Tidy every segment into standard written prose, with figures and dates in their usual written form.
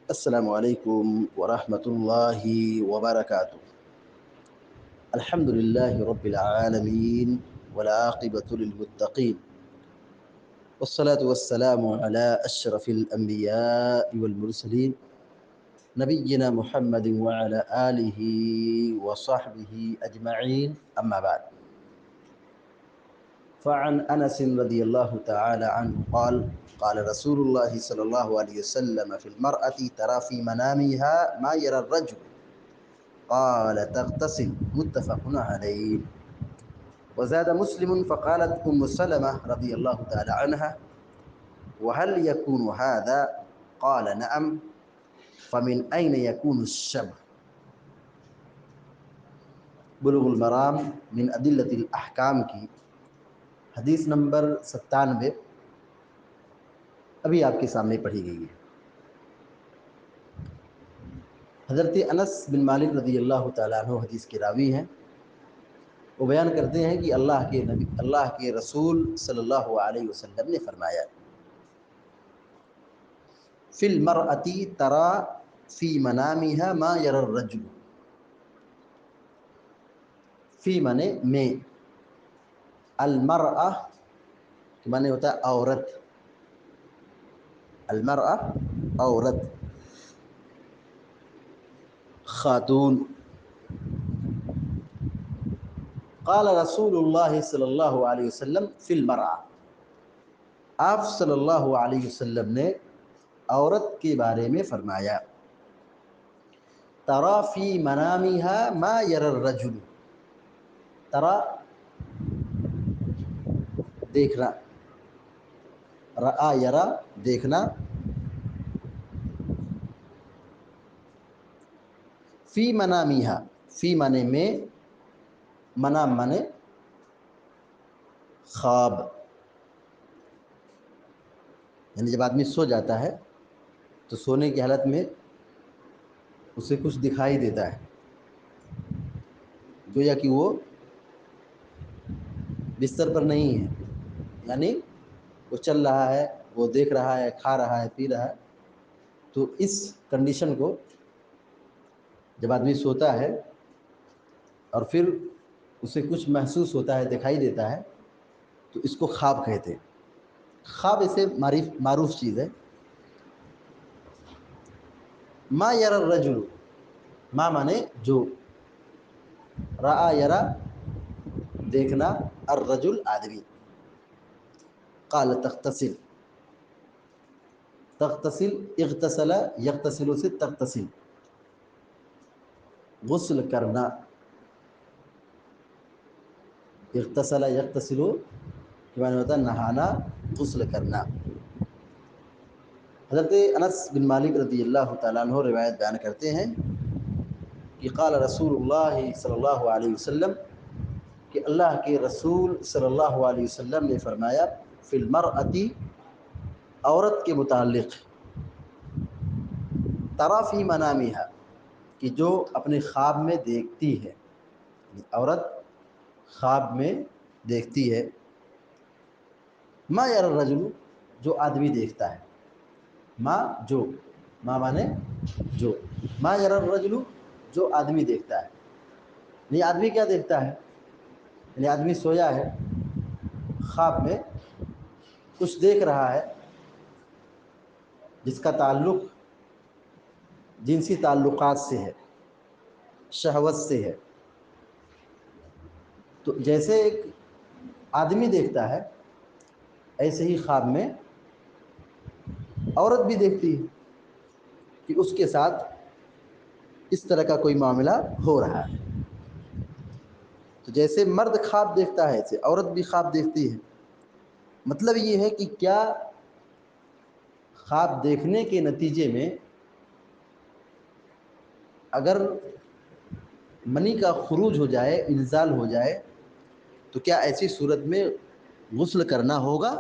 السلام علیکم ورحمۃ اللہ وبرکاتہ۔ الحمد للہ رب العالمین والعاقبۃ للمتقین والصلاة والسلام علی اشرف الانبیاء والمرسلین نبینا محمد وعلی آلہ وصحبہ اجمعین اما بعد، فعن انس رضی اللہ تعالی عنہ قال قال رسول اللہ صلی اللہ علیہ وسلم فی المرأة ترى في منامها ما يرى الرجل قال تغتسل، متفق علیہ۔ وزاد مسلم فقالت ام سلمہ رضی اللہ تعالی عنہ وهل يكون هذا؟ قال نعم، فمن أين يكون الشبه؟ بلوغ المرام من ادلۃ الاحکام کی حدیث نمبر 97 ابھی آپ کے سامنے پڑھی گئی ہے۔ حضرت انس بن مالک رضی اللہ تعالیٰ عنہ حدیث کے راوی ہیں۔ وہ بیان کرتے ہیں کہ اللہ کے رسول صلی اللہ علیہ وسلم نے فرمایا، فی المرأة ترى فی منامها ما يرى الرجل۔ فی معنی میں، المرأة کے معنی ہوتا ہے عورت، المرأة عورت، خاتون۔ قال رسول اللہ صلی اللہ علیہ وسلم فی المرأة، آپ صلی اللہ علیہ وسلم نے عورت کے بارے میں فرمایا، ترى فی منامها ما يرى الرجل، ترى دیکھنا، رأى یرا دیکھنا، فی منامها فی معنی میں، منام معنی خواب، یعنی جب آدمی سو جاتا ہے تو سونے کی حالت میں اسے کچھ دکھائی دیتا ہے، گویا کہ وہ بستر پر نہیں ہے، یعنی وہ چل رہا ہے، وہ دیکھ رہا ہے، کھا رہا ہے، پی رہا ہے۔ تو اس کنڈیشن کو جب آدمی سوتا ہے اور پھر اسے کچھ محسوس ہوتا ہے، دکھائی دیتا ہے، تو اس کو خواب کہتے ہیں۔ خواب اسے معروف چیز ہے۔ ما یر الرجل، ما مانے جو، رآ یرا دیکھنا، الرجل آدمی۔ قال تغتسل، تغتسل اغتسل یغتسل سے تغتسل، غسل کرنا، اغتسل یغتسل کے معنی ہوتا ہے نہانا، غسل کرنا۔ حضرت انس بن مالک رضی اللہ تعالیٰ عنہ روایت بیان کرتے ہیں کہ قال رسول اللہ صلی اللہ علیہ وسلم، کہ اللہ کے رسول صلی اللہ علیہ وسلم نے فرمایا، فی المرأة عورت کے متعلق، ترى فی منامها کہ جو اپنے خواب میں دیکھتی ہے، عورت خواب میں دیکھتی ہے، ما یری الرجل جو آدمی دیکھتا ہے، ما جو، ما مانے جو، ما یری الرجل جو آدمی دیکھتا ہے، یعنی آدمی کیا دیکھتا ہے، یعنی آدمی سویا ہے، خواب میں کچھ دیکھ رہا ہے جس کا تعلق جنسی تعلقات سے ہے، شہوت سے ہے۔ تو جیسے ایک آدمی دیکھتا ہے، ایسے ہی خواب میں عورت بھی دیکھتی ہے کہ اس کے ساتھ اس طرح کا کوئی معاملہ ہو رہا ہے۔ تو جیسے مرد خواب دیکھتا ہے، ایسے عورت بھی خواب دیکھتی ہے۔ مطلب یہ ہے کہ کیا خواب دیکھنے کے نتیجے میں اگر منی کا خروج ہو جائے، انزال ہو جائے، تو کیا ایسی صورت میں غسل کرنا ہوگا؟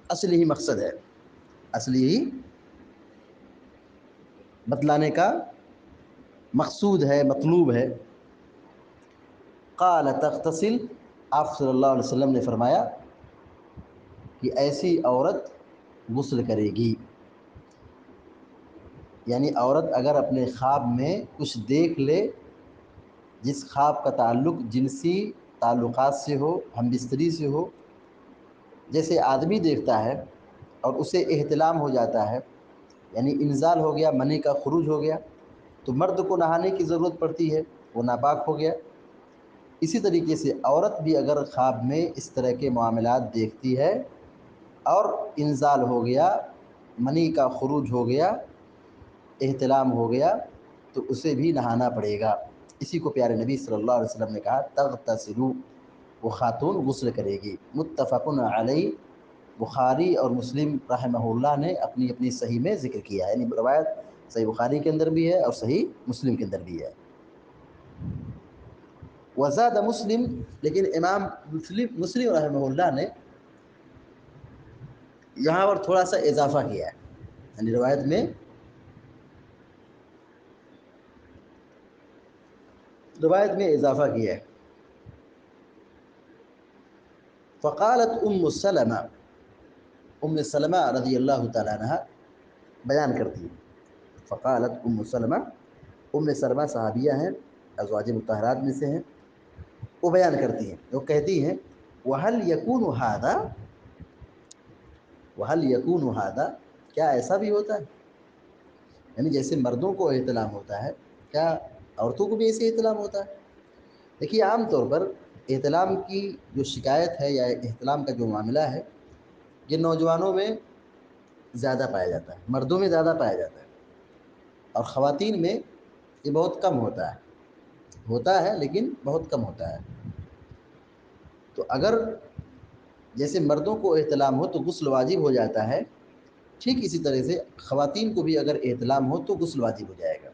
اصل ہی مقصد ہے، اصلی ہی بتلانے کا مقصود ہے، مطلوب ہے۔ قال تغتسل، آپ صلی اللہ علیہ وسلم نے فرمایا کہ ایسی عورت غسل کرے گی۔ یعنی عورت اگر اپنے خواب میں کچھ دیکھ لے جس خواب کا تعلق جنسی تعلقات سے ہو، ہم بستری سے ہو، جیسے آدمی دیکھتا ہے اور اسے احتلام ہو جاتا ہے، یعنی انزال ہو گیا، منی کا خروج ہو گیا، تو مرد کو نہانے کی ضرورت پڑتی ہے، وہ ناپاک ہو گیا۔ اسی طریقے سے عورت بھی اگر خواب میں اس طرح کے معاملات دیکھتی ہے اور انزال ہو گیا، منی کا خروج ہو گیا، احتلام ہو گیا، تو اسے بھی نہانا پڑے گا۔ اسی کو پیارے نبی صلی اللہ علیہ وسلم نے کہا تغتسل، وہ خاتون غسل کرے گی۔ متفق علیہ، بخاری اور مسلم رحمہ اللہ نے اپنی اپنی صحیح میں ذکر کیا ہے، یعنی روایت صحیح بخاری کے اندر بھی ہے اور صحیح مسلم کے اندر بھی ہے۔ وزاد مسلم، لیکن امام مسلم رحمہ اللہ نے یہاں پر تھوڑا سا اضافہ کیا ہے، یعنی روایت میں اضافہ کیا ہے۔ فقالت ام سلمہ رضی اللہ تعالیٰ عنہ بیان کرتی ہے، فقالت ام سلمہ صحابیہ ہیں، ازواج مطہرات میں سے ہیں، وہ بیان کرتی ہیں، وہ کہتی ہیں وَهَلْ يَكُونُ هَذَا، کیا ایسا بھی ہوتا ہے؟ یعنی جیسے مردوں کو احتلام ہوتا ہے، کیا عورتوں کو بھی ایسے احتلام ہوتا ہے؟ دیکھیے عام طور پر احتلام کی جو شکایت ہے یا احتلام کا جو معاملہ ہے، یہ نوجوانوں میں زیادہ پایا جاتا ہے، مردوں میں زیادہ پایا جاتا ہے، اور خواتین میں یہ بہت کم ہوتا ہے لیکن بہت کم ہوتا ہے۔ تو اگر جیسے مردوں کو احتلام ہو تو غسل واجب ہو جاتا ہے، ٹھیک اسی طرح سے خواتین کو بھی اگر احتلام ہو تو غسل واجب ہو جائے گا۔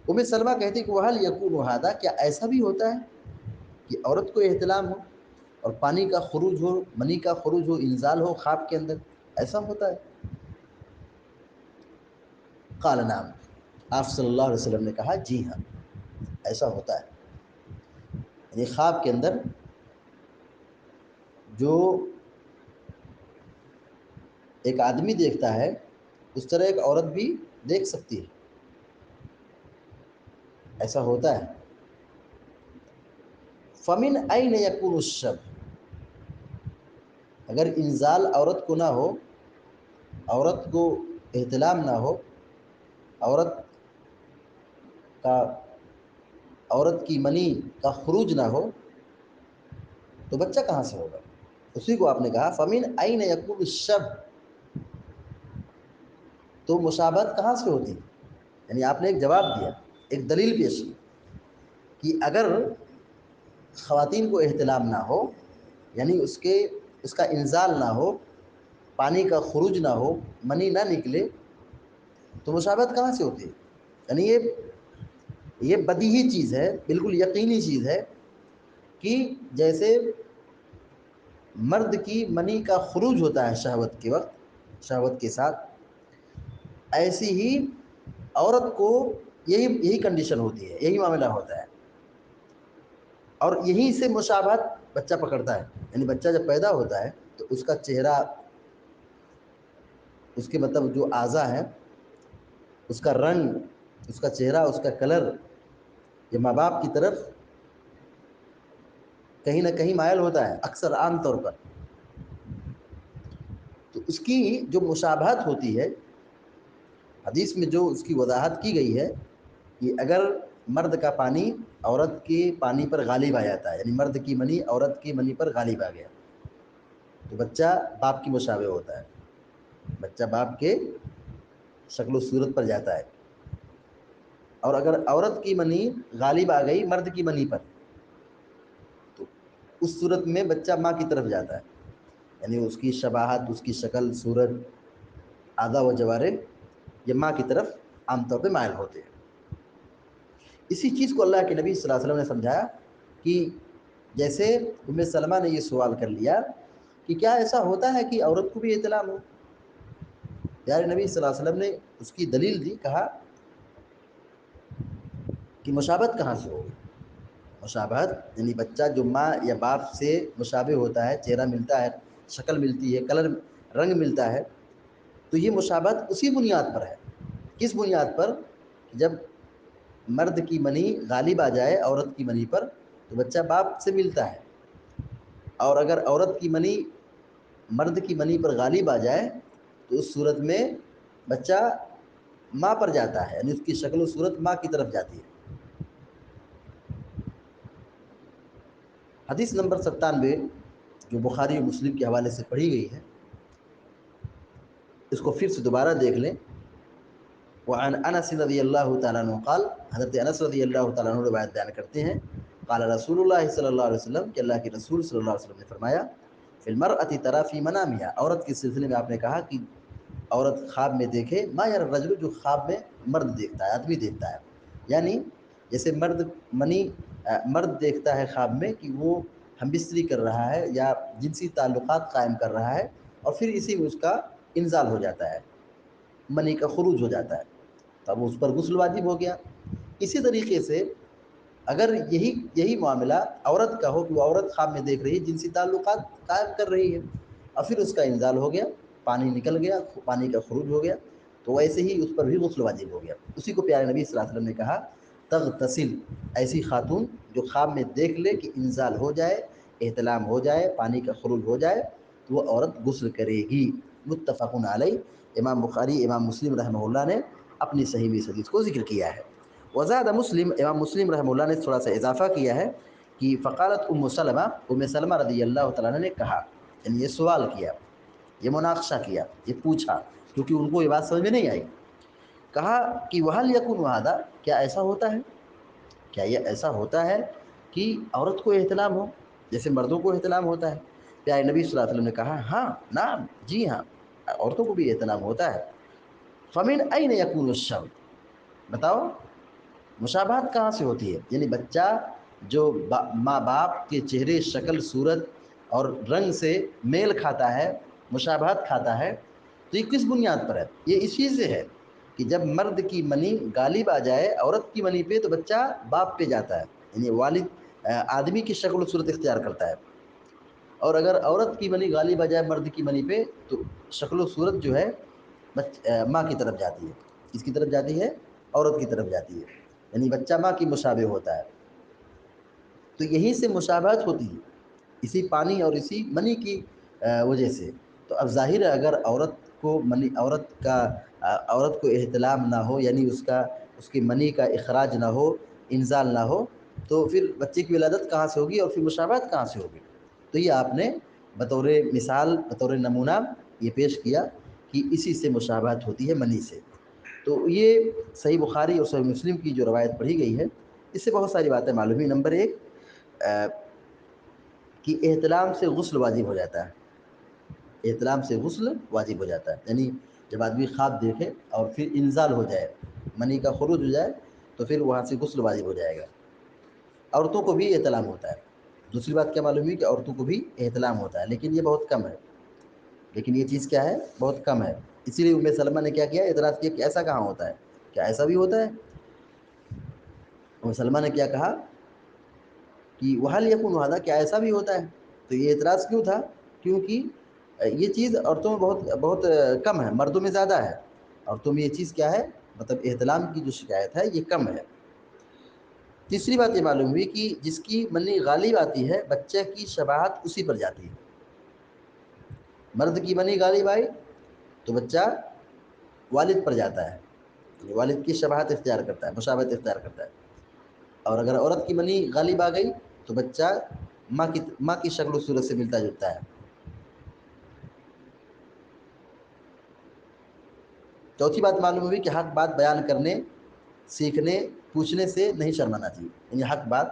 ام سلمہ کہتی کہ وَهَلْ يَكُونُ هَذَا، کیا ایسا بھی ہوتا ہے کہ عورت کو احتلام ہو اور پانی کا خروج ہو، منی کا خروج ہو، انزال ہو خواب کے اندر، ایسا ہوتا ہے؟ قال نعم، آپ صلی اللہ علیہ وسلم نے کہا جی ہاں، ایسا ہوتا ہے۔ یعنی خواب کے اندر جو ایک آدمی دیکھتا ہے اس طرح ایک عورت بھی دیکھ سکتی ہے، ایسا ہوتا ہے۔ فمن أين يكون الشب، اگر انزال عورت کو نہ ہو، عورت کو احتلام نہ ہو، عورت کا عورت کی منی کا خروج نہ ہو، تو بچہ کہاں سے ہوگا؟ اسی کو آپ نے کہا فمن أين يكون الشب، تو مشابہت کہاں سے ہوتی ہے؟ یعنی آپ نے ایک جواب دیا، ایک دلیل پیش کی کہ اگر خواتین کو احتلام نہ ہو، یعنی اس کا انزال نہ ہو، پانی کا خروج نہ ہو، منی نہ نکلے، تو مشابہت کہاں سے ہوتی ہے؟ یعنی یہ بدیہی چیز ہے، بالکل یقینی چیز ہے کہ جیسے مرد کی منی کا خروج ہوتا ہے شہوت کے وقت، شہوت کے ساتھ، ایسی ہی عورت کو یہی کنڈیشن ہوتی ہے، یہی معاملہ ہوتا ہے، اور یہیں سے مشابہت بچہ پکڑتا ہے۔ یعنی بچہ جب پیدا ہوتا ہے تو اس کا چہرہ، اس کے مطلب جو اعضاء ہیں، اس کا رنگ، اس کا چہرہ، اس کا کلر، یہ ماں باپ کی طرف کہیں نہ کہیں مائل ہوتا ہے اکثر عام طور پر۔ تو اس کی جو مشابہت ہوتی ہے، حدیث میں جو اس کی وضاحت کی گئی ہے کہ اگر مرد کا پانی عورت کے پانی پر غالب آ جاتا ہے، یعنی مرد کی منی عورت کی منی پر غالب آ گیا، تو بچہ باپ کی مشابہ ہوتا ہے، بچہ باپ کے شکل و صورت پر جاتا ہے۔ اور اگر عورت کی منی غالب آ گئی مرد کی منی پر، تو اس صورت میں بچہ ماں کی طرف جاتا ہے، یعنی اس کی شباہت، اس کی شکل صورت، اعضاء و جوارح یہ ماں کی طرف عام طور پہ مائل ہوتے ہیں۔ اسی چیز کو اللہ کے نبی صلی اللہ علیہ وسلم نے سمجھایا کہ جیسے ام سلمہ نے یہ سوال کر لیا کہ کیا ایسا ہوتا ہے کہ عورت کو بھی احتلام ہو، پیارے نبی صلی اللہ علیہ وسلم نے اس کی دلیل دی، کہا کہ مشابہت کہاں سے ہوگی؟ مشابہت یعنی بچہ جو ماں یا باپ سے مشابہ ہوتا ہے، چہرہ ملتا ہے، شکل ملتی ہے، کلر رنگ ملتا ہے، تو یہ مشابہت اسی بنیاد پر ہے کس بنیاد پر؟ جب مرد کی منی غالب آ جائے عورت کی منی پر تو بچہ باپ سے ملتا ہے، اور اگر عورت کی منی مرد کی منی پر غالب آ جائے تو اس صورت میں بچہ ماں پر جاتا ہے، یعنی اس کی شکل و صورت ماں کی طرف جاتی ہے۔ حدیث نمبر 97 جو بخاری و مسلم کے حوالے سے پڑھی گئی ہے، اس کو پھر سے دوبارہ دیکھ لیں۔ وعن انس رضی اللہ تعالیٰ عنہ قال، حضرت انس رضی اللہ تعالیٰ عنہ روایت بیان کرتے ہیں، قال رسول اللہ صلی اللہ علیہ وسلم کہ اللہ کے رسول صلی اللہ علیہ وسلم نے فرمایا، فی المرأة تری فی منامها، عورت کے سلسلے میں آپ نے کہا کہ عورت خواب میں دیکھے ما یری الرجل، جو خواب میں مرد دیکھتا ہے، آدمی دیکھتا ہے، یعنی جیسے مرد دیکھتا ہے خواب میں کہ وہ ہم بستری کر رہا ہے یا جنسی تعلقات قائم کر رہا ہے، اور پھر اسی میں اس کا انزال ہو جاتا ہے، منی کا خروج ہو جاتا ہے، تب اس پر غسل واجب ہو گیا۔ اسی طریقے سے اگر یہی معاملہ عورت کا ہو کہ وہ عورت خواب میں دیکھ رہی ہے، جنسی تعلقات قائم کر رہی ہے، اور پھر اس کا انزال ہو گیا، پانی نکل گیا، پانی کا خروج ہو گیا، تو ویسے ہی اس پر بھی غسل واجب ہو گیا۔ اسی کو پیارے نبی صلی اللہ علیہ وسلم نے کہا، تغتسل، ایسی خاتون جو خواب میں دیکھ لے کہ انزال ہو جائے، احتلام ہو جائے، پانی کا خروج ہو جائے، تو وہ عورت غسل کرے گی۔ متفق علیہ، امام بخاری امام مسلم رحمہ اللہ نے اپنی صحیح میں اس حدیث کو ذکر کیا ہے۔ وزاد مسلم، امام مسلم رحمہ اللہ نے تھوڑا سا اضافہ کیا ہے کہ فقالت ام سلمہ رضی اللہ تعالیٰ عنہ نے کہا، یعنی یہ سوال کیا، یہ مناقشہ کیا، یہ پوچھا، کیونکہ ان کو یہ بات سمجھ میں نہیں آئی، کہا کہ وَهَلْ يَكُونُ هَذَا، کیا ایسا ہوتا ہے، کیا یہ ایسا ہوتا ہے کہ عورت کو احتلام ہو جیسے مردوں کو احتلام ہوتا ہے؟ پیارے نبی صلی اللہ علیہ وسلم نے کہا، ہاں نعم، جی ہاں، عورتوں کو بھی احتلام ہوتا ہے۔ فَمِنْ أَيْنَ يَكُونُ الشَّبْهُ، بتاؤ مشابہت کہاں سے ہوتی ہے؟ یعنی بچہ جو ماں باپ کے چہرے، شکل، صورت اور رنگ سے میل کھاتا ہے، مشابہت کھاتا ہے، تو یہ کس بنیاد پر ہے؟ یہ اس چیز سے ہے کہ جب مرد کی منی غالب آ جائے عورت کی منی پہ تو بچہ باپ پہ جاتا ہے، یعنی والد آدمی کی شکل و صورت اختیار کرتا ہے، اور اگر عورت کی منی غالب آ جائے مرد کی منی پہ تو شکل و صورت جو ہے ماں کی طرف جاتی ہے۔ کس کی طرف جاتی ہے؟ عورت کی طرف جاتی ہے، یعنی بچہ ماں کی مشابہ ہوتا ہے۔ تو یہیں سے مشابہت ہوتی ہے، اسی پانی اور اسی منی کی وجہ سے۔ تو اب ظاہر ہے اگر عورت کو احتلام نہ ہو، یعنی اس کی منی کا اخراج نہ ہو، انزال نہ ہو، تو پھر بچے کی ولادت کہاں سے ہوگی اور پھر مشابہت کہاں سے ہوگی؟ تو یہ آپ نے بطور مثال، بطور نمونہ یہ پیش کیا کہ اسی سے مشابہت ہوتی ہے، منی سے۔ تو یہ صحیح بخاری اور صحیح مسلم کی جو روایت پڑھی گئی ہے، اس سے بہت ساری باتیں معلوم ہوئی۔ نمبر 1 کہ احتلام سے غسل واجب ہو جاتا ہے، احتلام سے غسل واجب ہو جاتا ہے، یعنی جب آدمی خواب دیکھے اور پھر انزال ہو جائے، منی کا خروج ہو جائے، تو پھر وہاں سے غسل واجب ہو جائے گا۔ عورتوں کو بھی احتلام ہوتا ہے۔ دوسری بات کیا معلوم ہوئی کہ عورتوں کو بھی احتلام ہوتا ہے، لیکن یہ بہت کم ہے، لیکن یہ چیز کیا ہے؟ بہت کم ہے۔ اسی لیے ام سلمہ نے کیا کیا؟ اعتراض کیا کہ ایسا کہاں ہوتا ہے، کیا ایسا بھی ہوتا ہے؟ ام سلمہ نے کیا کہا کہ وَهَلْ يَكُونُ هَذَا، کیا ایسا بھی ہوتا ہے؟ تو یہ اعتراض کیوں تھا؟ کیونکہ یہ چیز عورتوں میں بہت بہت کم ہے، مردوں میں زیادہ ہے۔ عورتوں میں یہ چیز کیا ہے؟ مطلب احتلام کی جو شکایت ہے یہ کم ہے۔ تیسری بات یہ معلوم ہوئی کہ جس کی منی غالب آتی ہے بچہ کی شباہت اسی پر جاتی ہے۔ مرد کی منی غالب آئی تو بچہ والد پر جاتا ہے، والد کی شباہت اختیار کرتا ہے، مشابہت اختیار کرتا ہے، اور اگر عورت کی منی غالب آ گئی تو بچہ ماں کی شکل و صورت سے ملتا جلتا ہے۔ چوتھی بات معلوم ہوئی کہ حق بات بیان کرنے، سیکھنے، پوچھنے سے نہیں شرمانا چاہیے، یعنی حق بات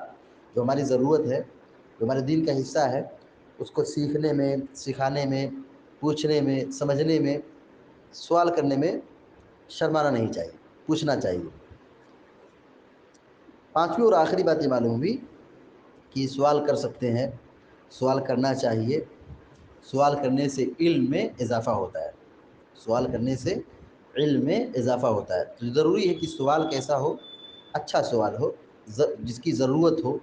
جو ہماری ضرورت ہے، جو ہمارے دین کا حصہ ہے، اس کو سیکھنے میں، سکھانے میں، پوچھنے میں، سمجھنے میں، سوال کرنے میں شرمانا نہیں چاہیے، پوچھنا چاہیے۔ پانچویں اور آخری بات یہ معلوم ہوئی کہ سوال کر سکتے ہیں، سوال کرنا چاہیے، سوال کرنے سے علم میں اضافہ ہوتا ہے، سوال کرنے سے علم میں اضافہ ہوتا ہے۔ تو ضروری ہے کہ سوال کیسا ہو؟ اچھا سوال ہو، جس کی ضرورت ہو،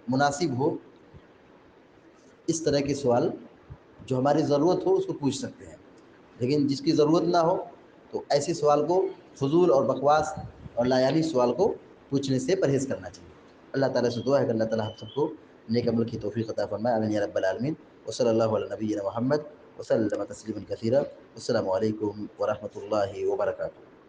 مناسب ہو۔ اس طرح کے سوال جو ہماری ضرورت ہو اس کو پوچھ سکتے ہیں، لیکن جس کی ضرورت نہ ہو تو ایسے سوال کو، فضول اور بکواس اور لایانی سوال کو پوچھنے سے پرہیز کرنا چاہیے۔ اللہ تعالیٰ سے دعا ہے کہ اللہ تعالیٰ ہم سب کو نیک عمل کی توفیق عطا فرمائے، آمین یا رب العالمین۔ وصلی اللہ علی نبینا محمد وسلم تسلیما کثیرا۔ السلام علیکم ورحمۃ اللہ وبرکاتہ۔